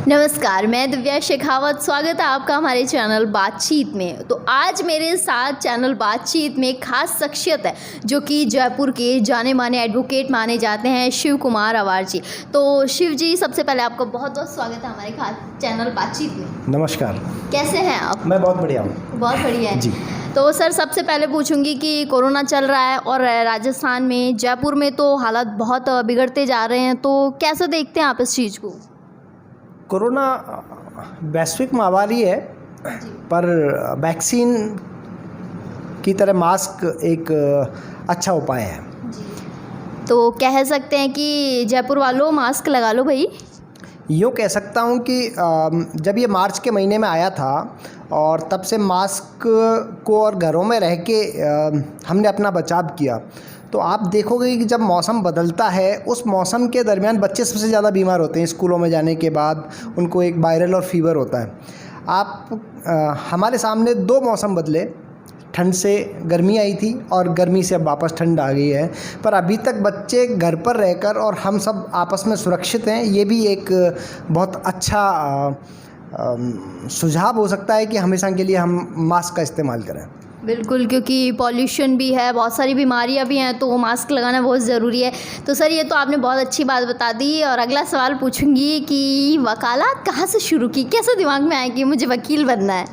नमस्कार, मैं दिव्या शेखावत। स्वागत है आपका हमारे चैनल बातचीत में। तो आज मेरे साथ चैनल बातचीत में खास शख्सियत है जो कि जयपुर के जाने माने एडवोकेट माने जाते हैं, शिव कुमार अवार जी। तो शिव जी, सबसे पहले आपका बहुत बहुत स्वागत है हमारे खास चैनल बातचीत में। नमस्कार। कैसे हैं आप? मैं बहुत बढ़िया हूँ। बहुत बढ़िया है जी। तो सर, सबसे पहले पूछूंगी कि कोरोना चल रहा है और राजस्थान में, जयपुर में तो हालात बहुत बिगड़ते जा रहे हैं, तो कैसे देखते हैं आप इस चीज़ को? कोरोना वैश्विक महामारी है, पर वैक्सीन की तरह मास्क एक अच्छा उपाय है। तो कह सकते हैं कि जयपुर वालों मास्क लगा लो भाई। यूँ कह सकता हूँ कि जब ये मार्च के महीने में आया था और तब से मास्क को और घरों में रह के हमने अपना बचाव किया। तो आप देखोगे कि जब मौसम बदलता है, उस मौसम के दरमियान बच्चे सबसे ज़्यादा बीमार होते हैं। स्कूलों में जाने के बाद उनको एक वायरल और फीवर होता है। हमारे सामने दो मौसम बदले, ठंड से गर्मी आई थी और गर्मी से अब वापस ठंड आ गई है। पर अभी तक बच्चे घर पर रहकर और हम सब आपस में सुरक्षित हैं, ये भी एक बहुत अच्छा सुझाव हो सकता है कि हमेशा के लिए हम मास्क का इस्तेमाल करें। बिल्कुल, क्योंकि पॉल्यूशन भी है, बहुत सारी बीमारियां भी हैं, तो मास्क लगाना बहुत ज़रूरी है। तो सर, ये तो आपने बहुत अच्छी बात बता दी। और अगला सवाल पूछूंगी कि वकालत कहाँ से शुरू की, कैसे दिमाग में आया कि मुझे वकील बनना है?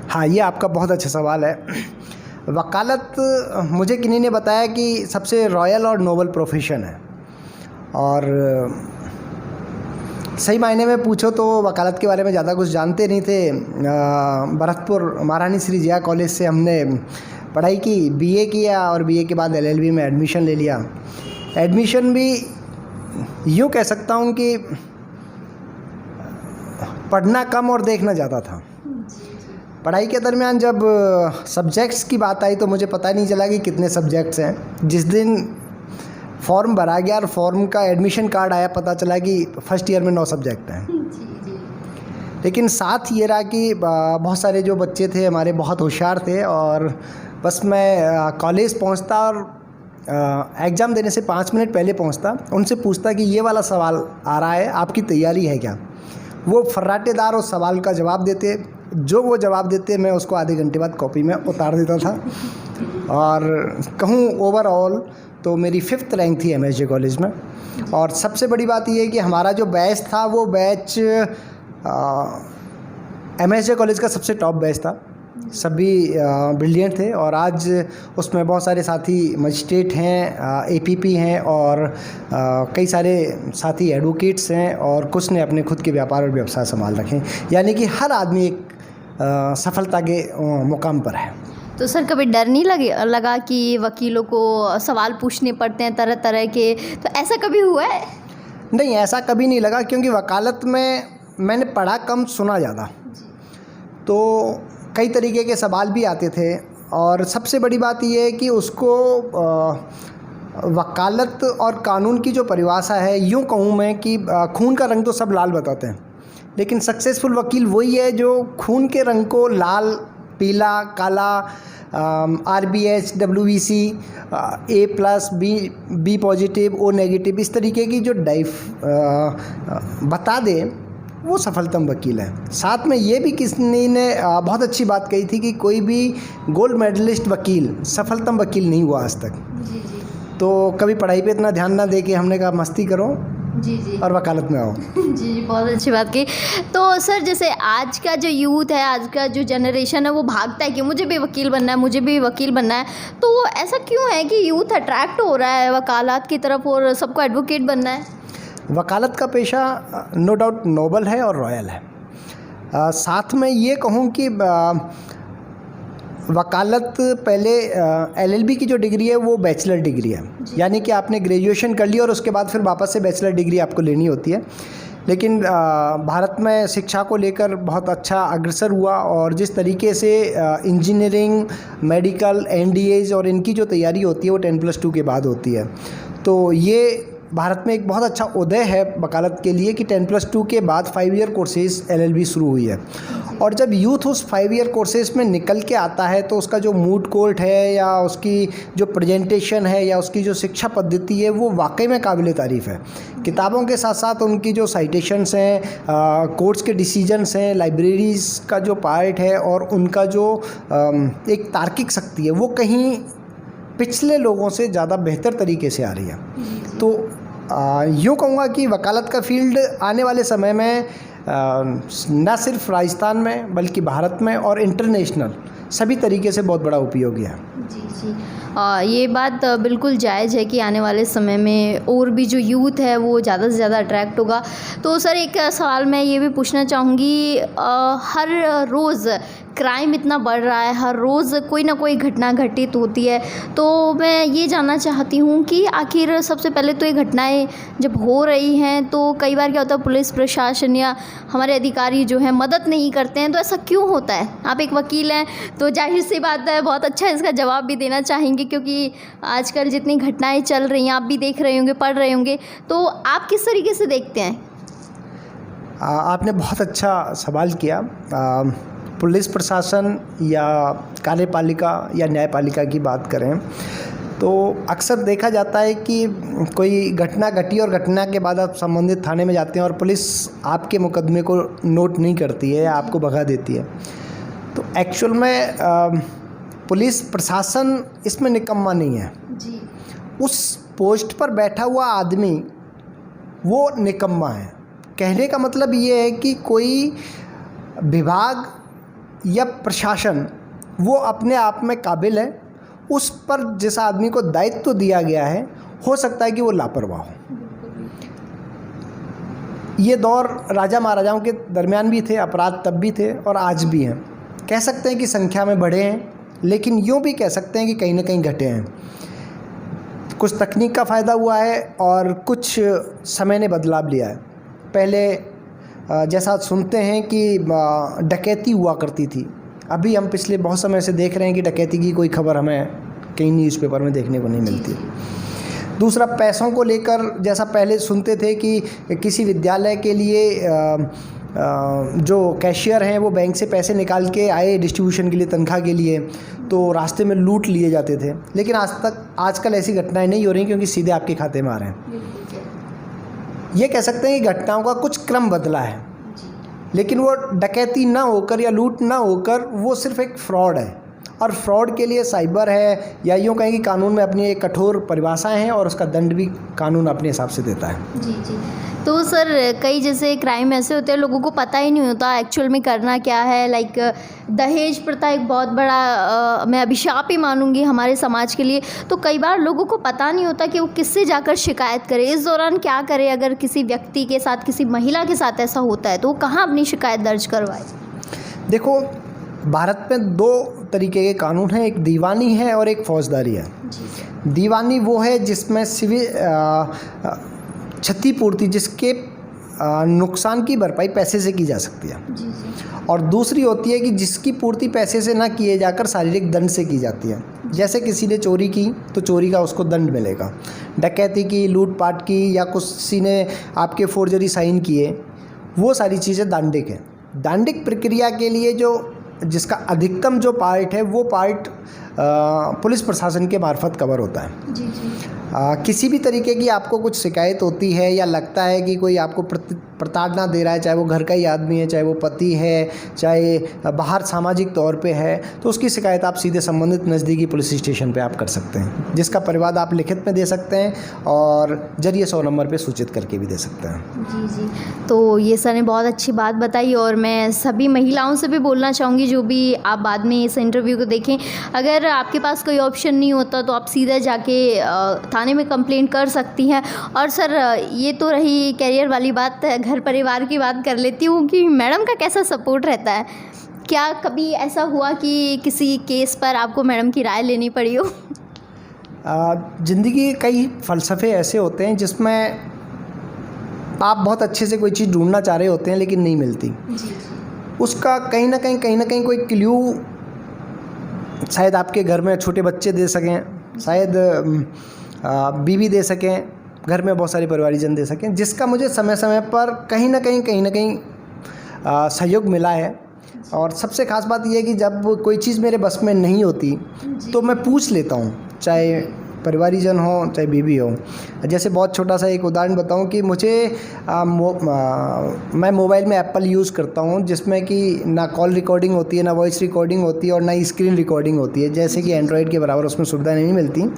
हाँ, ये आपका बहुत अच्छा सवाल है। वकालत मुझे किन्हीं ने बताया कि सबसे रॉयल और नोबल प्रोफेशन है, और सही मायने में पूछो तो वकालत के बारे में ज़्यादा कुछ जानते नहीं थे। भरतपुर महारानी श्री जया कॉलेज से हमने पढ़ाई की, बीए किया और बीए के बाद एलएलबी में एडमिशन ले लिया। एडमिशन भी यूँ कह सकता हूँ कि पढ़ना कम और देखना ज़्यादा था। पढ़ाई के दरमियान जब सब्जेक्ट्स की बात आई तो मुझे पता नहीं चला कि कितने सब्जेक्ट्स हैं। जिस दिन फॉर्म भरा गया और फॉर्म का एडमिशन कार्ड आया, पता चला कि फर्स्ट ईयर में 9 सब्जेक्ट हैं। लेकिन साथ ये रहा कि बहुत सारे जो बच्चे थे हमारे बहुत होशियार थे, और बस मैं कॉलेज पहुंचता और एग्ज़ाम देने से 5 मिनट पहले पहुंचता, उनसे पूछता कि ये वाला सवाल आ रहा है, आपकी तैयारी है क्या? वो फर्राटेदार उस सवाल का जवाब देते। जो वो जवाब देते, मैं उसको आधे घंटे बाद कॉपी में उतार देता था। और कहूँ ओवरऑल तो मेरी 5th रैंक थी एमएसजे कॉलेज में। और सबसे बड़ी बात यह है कि हमारा जो बैच था, वो बैच एमएसजे कॉलेज का सबसे टॉप बैच था। सभी ब्रिलियंट थे, और आज उसमें बहुत सारे साथी मजिस्ट्रेट हैं, एपीपी हैं, और कई सारे साथी एडवोकेट्स हैं, और कुछ ने अपने खुद के व्यापार और व्यवसाय संभाल रखे हैं। यानी कि हर आदमी एक सफलता के मुकाम पर है। तो सर, कभी डर नहीं लगा कि वकीलों को सवाल पूछने पड़ते हैं तरह तरह के, तो ऐसा कभी हुआ है? नहीं, ऐसा कभी नहीं लगा, क्योंकि वकालत में मैंने पढ़ा कम, सुना ज़्यादा। तो कई तरीके के सवाल भी आते थे, और सबसे बड़ी बात यह है कि उसको वकालत और कानून की जो परिभाषा है, यूँ कहूँ मैं कि खून का रंग तो सब लाल बताते हैं, लेकिन सक्सेसफुल वकील वही है जो खून के रंग को लाल, पीला, काला, RBH, WBC, A+, B positive, O negative, इस तरीके की जो बता दे, वो सफलतम वकील है। साथ में ये भी किसी ने बहुत अच्छी बात कही थी कि कोई भी गोल्ड मेडलिस्ट वकील सफलतम वकील नहीं हुआ आज तक। तो कभी पढ़ाई पे इतना ध्यान ना दे के हमने कहा मस्ती करो और वकालत में आओ। जी, बहुत अच्छी बात की। तो सर, जैसे आज का जो यूथ है, आज का जो जनरेशन है, वो भागता है कि मुझे भी वकील बनना है, मुझे भी वकील बनना है। तो ऐसा क्यों है कि यूथ अट्रैक्ट हो रहा है वकालत की तरफ और सबको एडवोकेट बनना है? वकालत का पेशा नो डाउट नोबल है और रॉयल है। साथ में ये कहूँ कि वकालत पहले LLB की जो डिग्री है वो बैचलर डिग्री है, यानी कि आपने ग्रेजुएशन कर ली और उसके बाद फिर वापस से बैचलर डिग्री आपको लेनी होती है। लेकिन भारत में शिक्षा को लेकर बहुत अच्छा अग्रसर हुआ, और जिस तरीके से इंजीनियरिंग, मेडिकल, NDAs और इनकी जो तैयारी होती है वो 10+2 के बाद होती है। तो ये भारत में एक बहुत अच्छा उदय है वकालत के लिए कि 10+2 के बाद 5 ईयर कोर्सेज LLB शुरू हुई है। और जब यूथ उस 5 ईयर कोर्सेज में निकल के आता है तो उसका जो मूड कोर्ट है या उसकी जो प्रेजेंटेशन है या उसकी जो शिक्षा पद्धति है वो वाकई में काबिल तारीफ़ है। किताबों के साथ साथ उनकी जो साइटेशंस हैं, कोर्ट्स के डिसीजंस हैं, लाइब्रेरीज़ का जो पार्ट है और उनका जो एक तार्किक शक्ति है वो कहीं पिछले लोगों से ज़्यादा बेहतर तरीके से आ रही है। तो यूँ कहूँगा कि वकालत का फील्ड आने वाले समय में न सिर्फ राजस्थान में बल्कि भारत में और इंटरनेशनल सभी तरीके से बहुत बड़ा उपयोगी है। जी जी, ये बात बिल्कुल जायज़ है कि आने वाले समय में और भी जो यूथ है वो ज़्यादा से ज़्यादा अट्रैक्ट होगा। तो सर एक सवाल मैं ये भी पूछना चाहूँगी, हर रोज़ क्राइम इतना बढ़ रहा है, हर रोज़ कोई ना कोई घटना घटित होती है, तो मैं ये जानना चाहती हूँ कि आखिर सबसे पहले तो ये घटनाएं जब हो रही हैं तो कई बार क्या होता है पुलिस प्रशासन या हमारे अधिकारी जो हैं मदद नहीं करते हैं, तो ऐसा क्यों होता है? आप एक वकील हैं तो जाहिर सी बात है बहुत अच्छा इसका जवाब भी देना चाहेंगे, क्योंकि आजकल जितनी घटनाएं चल रही हैं आप भी देख रहे होंगे, पढ़ रहे होंगे, तो आप किस तरीके से देखते हैं? आपने बहुत अच्छा सवाल किया। पुलिस प्रशासन या कार्यपालिका या न्यायपालिका की बात करें तो अक्सर देखा जाता है कि कोई घटना घटी और घटना के बाद आप संबंधित थाने में जाते हैं और पुलिस आपके मुकदमे को नोट नहीं करती है या आपको भगा देती है। तो एक्चुअल में पुलिस प्रशासन इसमें निकम्मा नहीं है जी। उस पोस्ट पर बैठा हुआ आदमी वो निकम्मा है। कहने का मतलब ये है कि कोई विभाग या प्रशासन वो अपने आप में काबिल है, उस पर जिस आदमी को दायित्व दिया गया है हो सकता है कि वो लापरवाह हो। ये दौर राजा महाराजाओं के दरमियान भी थे, अपराध तब भी थे और आज भी हैं। कह सकते हैं कि संख्या में बढ़े हैं, लेकिन यूँ भी कह सकते हैं कि कहीं ना कहीं घटे हैं। कुछ तकनीक का फ़ायदा हुआ है और कुछ समय ने बदलाव लिया है। पहले जैसा सुनते हैं कि डकैती हुआ करती थी, अभी हम पिछले बहुत समय से देख रहे हैं कि डकैती की कोई खबर हमें कहीं न्यूज़पेपर में देखने को नहीं मिलती। दूसरा, पैसों को लेकर जैसा पहले सुनते थे कि किसी विद्यालय के लिए जो कैशियर हैं वो बैंक से पैसे निकाल के आए डिस्ट्रीब्यूशन के लिए, तनख्वाह के लिए, तो रास्ते में लूट लिए जाते थे। लेकिन आजकल ऐसी घटनाएं नहीं हो रही क्योंकि सीधे आपके खाते में आ रहे हैं। ये कह सकते हैं कि घटनाओं का कुछ क्रम बदला है, लेकिन वो डकैती ना होकर या लूट ना होकर वो सिर्फ एक फ्रॉड है। और फ्रॉड के लिए साइबर है या यूँ कहें कि कानून में अपनी एक कठोर परिभाषाएं हैं और उसका दंड भी कानून अपने हिसाब से देता है। जी जी। तो सर कई जैसे क्राइम ऐसे होते हैं लोगों को पता ही नहीं होता एक्चुअल में करना क्या है। लाइक दहेज प्रथा एक बहुत बड़ा मैं अभिशाप ही मानूंगी हमारे समाज के लिए। तो कई बार लोगों को पता नहीं होता कि वो किससे जाकर शिकायत करे, इस दौरान क्या करे अगर किसी व्यक्ति के साथ, किसी महिला के साथ ऐसा होता है तो वो कहाँ अपनी शिकायत दर्ज करवाए? देखो, भारत में 2 तरीके के कानून हैं, एक दीवानी है और एक फौजदारी है। दीवानी वो है जिसमें सिविल क्षतिपूर्ति, जिसके नुकसान की भरपाई पैसे से की जा सकती है। जी जी। और दूसरी होती है कि जिसकी पूर्ति पैसे से ना किए जाकर शारीरिक दंड से की जाती है। जैसे किसी ने चोरी की तो चोरी का उसको दंड मिलेगा, डकैती की, लूटपाट की, या किसी ने आपके फोर्जरी साइन किए, वो सारी चीज़ें दांडिक हैं। दांडिक प्रक्रिया के लिए जिसका अधिकतम जो पार्ट है वो पार्ट पुलिस प्रशासन के मार्फत कवर होता है। जी जी। किसी भी तरीके की आपको कुछ शिकायत होती है या लगता है कि कोई आपको प्रताड़ना दे रहा है, चाहे वो घर का ही आदमी है, चाहे वो पति है, चाहे बाहर सामाजिक तौर पे है, तो उसकी शिकायत आप सीधे संबंधित नज़दीकी पुलिस स्टेशन पे आप कर सकते हैं, जिसका परिवाद आप लिखित में दे सकते हैं और जरिए 100 नंबर पे सूचित करके भी दे सकते हैं। जी जी। तो ये सर ने बहुत अच्छी बात बताई और मैं सभी महिलाओं से भी बोलना चाहूँगी जो भी आप बाद में इस इंटरव्यू को देखें, अगर आपके पास कोई ऑप्शन नहीं होता तो आप सीधा जाके थाने में कंप्लेंट कर सकती हैं। और सर ये तो रही कैरियर वाली बात, घर परिवार की बात कर लेती हूँ कि मैडम का कैसा सपोर्ट रहता है? क्या कभी ऐसा हुआ कि किसी केस पर आपको मैडम की राय लेनी पड़ी हो? ज़िंदगी के कई फ़लसफ़े ऐसे होते हैं जिसमें आप बहुत अच्छे से कोई चीज़ ढूंढना चाह रहे होते हैं लेकिन नहीं मिलती। उसका कहीं ना कहीं कोई क्ल्यू शायद आपके घर में छोटे बच्चे दे सकें, शायद बीवी दे सकें, घर में बहुत सारे परिवारजन दे सकें, जिसका मुझे समय समय पर कहीं ना कहीं सहयोग मिला है। और सबसे ख़ास बात यह है कि जब कोई चीज़ मेरे बस में नहीं होती तो मैं पूछ लेता हूँ, चाहे परिवारजन हो चाहे बीवी हो। जैसे बहुत छोटा सा एक उदाहरण बताऊं कि मुझे मैं मोबाइल में एप्पल यूज़ करता हूं, जिसमें कि ना कॉल रिकॉर्डिंग होती है, ना वॉइस रिकॉर्डिंग होती है और ना स्क्रीन रिकॉर्डिंग होती है, जैसे कि एंड्रॉयड के बराबर उसमें सुविधा नहीं मिलती।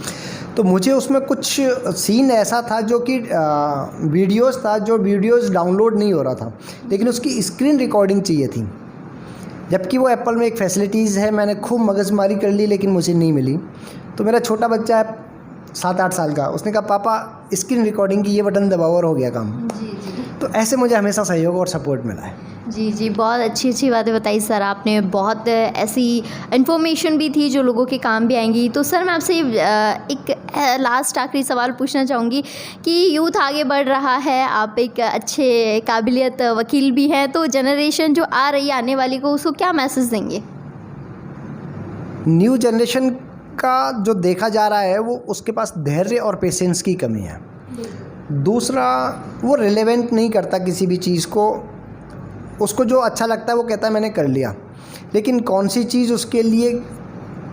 तो मुझे उसमें कुछ सीन ऐसा था जो कि वीडियोज़ डाउनलोड नहीं हो रहा था, लेकिन उसकी स्क्रीन रिकॉर्डिंग चाहिए थी। जबकि वो एप्पल में एक फैसिलिटीज़ है, मैंने खूब मगजमारी कर ली लेकिन मुझे नहीं मिली। तो मेरा छोटा बच्चा है 7-8 साल का, उसने कहा पापा स्क्रीन रिकॉर्डिंग की ये बटन दबाओ और हो गया काम। जी जी। तो ऐसे मुझे हमेशा सहयोग और सपोर्ट मिला है। जी जी, बहुत अच्छी बातें बताई सर आपने, बहुत ऐसी इन्फॉर्मेशन भी थी जो लोगों के काम भी आएंगी। तो सर मैं आपसे एक लास्ट आखिरी सवाल पूछना चाहूँगी कि यूथ आगे बढ़ रहा है, आप एक अच्छे काबिलियत वकील भी हैं, तो जनरेशन जो आ रही है आने वाली को, उसको क्या मैसेज देंगे? न्यू जनरेशन का जो देखा जा रहा है वो उसके पास धैर्य और पेशेंस की कमी है। दूसरा, वो रिलेवेंट नहीं करता किसी भी चीज़ को, उसको जो अच्छा लगता है वो कहता है मैंने कर लिया, लेकिन कौन सी चीज़ उसके लिए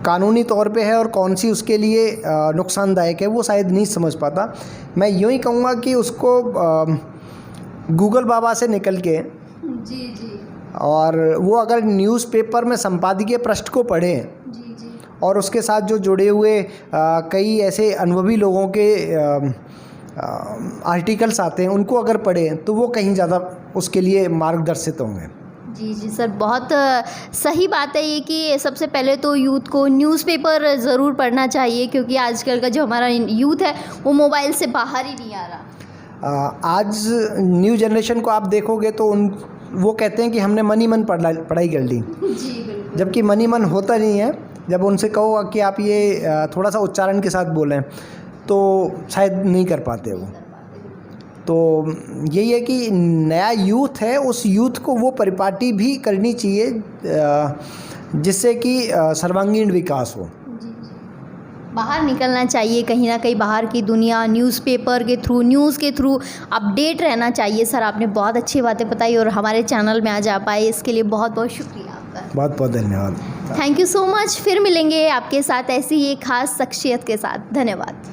कानूनी तौर पे है और कौन सी उसके लिए नुकसानदायक है वो शायद नहीं समझ पाता। मैं यूँ ही कहूँगा कि उसको गूगल बाबा से निकल के जी जी, और वो अगर न्यूज़पेपर में संपादकीय पृष्ठ को पढ़े जी जी, और उसके साथ जो जुड़े हुए कई ऐसे अनुभवी लोगों के आर्टिकल्स आते हैं उनको अगर पढ़ें तो वो कहीं ज़्यादा उसके लिए मार्गदर्शित होंगे। जी जी सर, बहुत सही बात है ये कि सबसे पहले तो यूथ को न्यूज़पेपर ज़रूर पढ़ना चाहिए, क्योंकि आजकल का जो हमारा यूथ है वो मोबाइल से बाहर ही नहीं आ रहा। आज न्यू जनरेशन को आप देखोगे तो वो कहते हैं कि हमने मन ही मन पढ़ाई कर ली, जी बिल्कुल, जबकि मन ही मन होता नहीं है। जब उनसे कहो कि आप ये थोड़ा सा उच्चारण के साथ बोलें तो शायद नहीं कर पाते वो। तो यही है कि नया यूथ है, उस यूथ को वो परिपाटी भी करनी चाहिए जिससे कि सर्वांगीण विकास हो। बाहर निकलना चाहिए, कहीं ना कहीं बाहर की दुनिया न्यूज़पेपर के थ्रू, न्यूज़ के थ्रू अपडेट रहना चाहिए। सर आपने बहुत अच्छी बातें बताई और हमारे चैनल में आज आप आए, इसके लिए बहुत बहुत शुक्रिया आपका। बहुत बहुत धन्यवाद। Thank you so much. फिर मिलेंगे आपके साथ ऐसी ही एक खास शख्सियत के साथ। धन्यवाद।